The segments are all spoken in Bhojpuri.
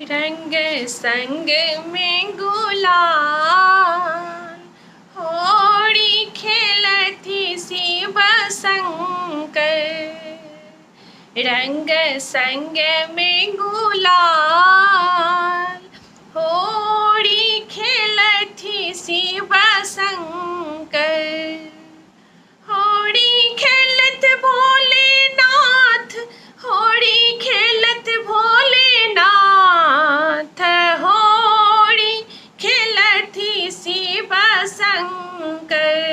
रंग संग में गुलाल होड़ी खेलती शिव शंकर। रंग संग में गुलाल होड़ी खेलती शिव शंकर। होड़ी खेलत भोलेनाथ, होड़ी खेलत भोलेनाथ, होड़ी खेलती शिव शंकर।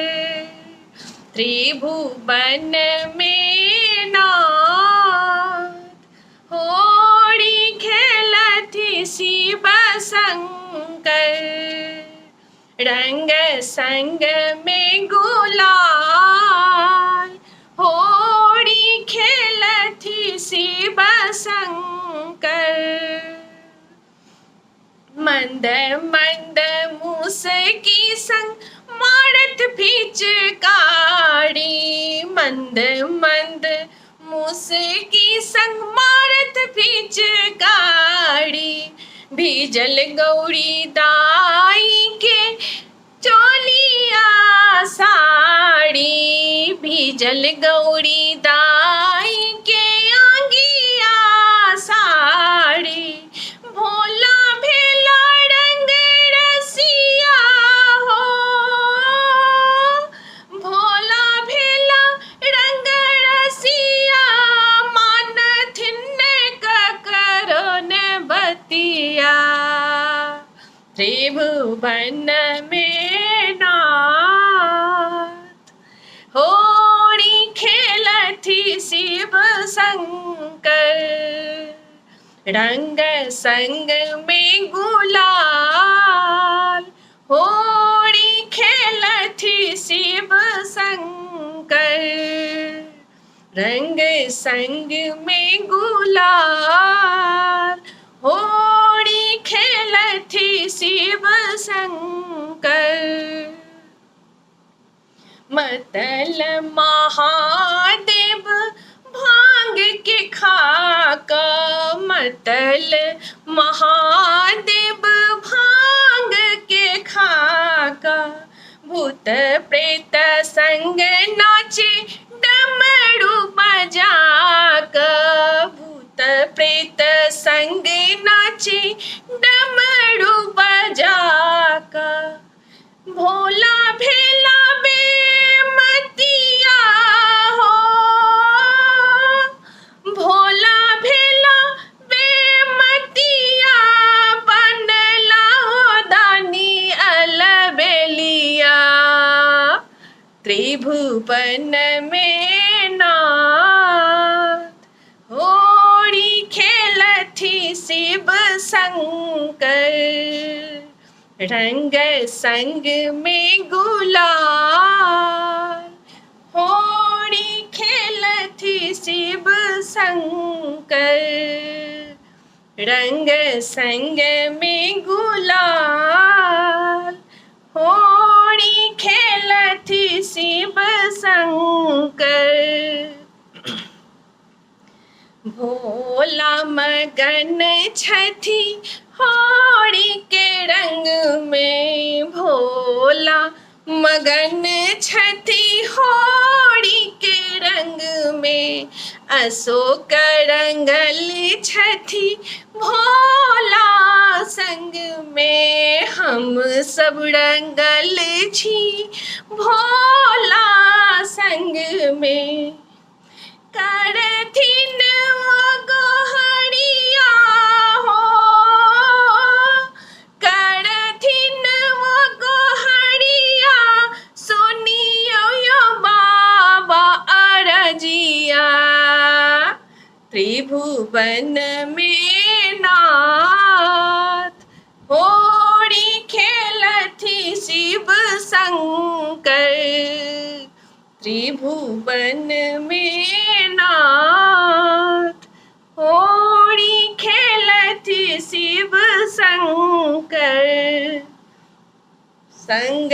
त्रिभुवन में नाथ होड़ी खेलती शिव शंकर। रंग संग में गुलाल होड़ी खेलती शिव शंकर। मंद मंद मुसकी संग मारत पिचकारी, मंद मंद मुसकी संग मारत पिचकारी। भीजल गौरी दाई के चोलिया साड़ी, भीजल गौरी दाई के आंगिया साड़ी। भोला भेला रंग रसिया हो, भोला भेला रंग रसिया। मानथिन ककरोन बतिया, त्रिभुवन में नाथ होड़ी खेलती शिव शंकर। रंग संग में गुलाल होड़ी खेलती शिव शंकर। रंग संग में गुलाल होड़ी खेलती शिव शंकर। मतल महादेव भांग के खाका, मतल महादेव भांग के खाका। भूत प्रेत संग नाचे डमरू बजाका, भूत प्रेत संग नाचे डमरू बजाका। भोला भेला बेमतिया हो, भोला भेला बेमतिया। बनला हो दानी अलबेलिया, त्रिभुवन में नाथ होड़ी खेलती शिव शंकर। रंग संग में गुलाल होड़ी खेलती शिव शंकर। रंग संग में गुलाल होड़ी खेलती शिव शंकर। भोला मगन छथी होड़ी के रंग में, भोला मगन छथी होड़ी के रंग में। अशोक रंगल छथी भोला संग में, हम सब रंगल छी भोला संग में। करथिन वो गोहरिया हो, करथिन वो गोहरिया। सुनियो यो बाबा अरजिया, त्रिभुवन में नाथ होड़ी खेलती शिव शंकर। त्रिभुवन में नाथ होड़ी खेलती शिव शंकर। संग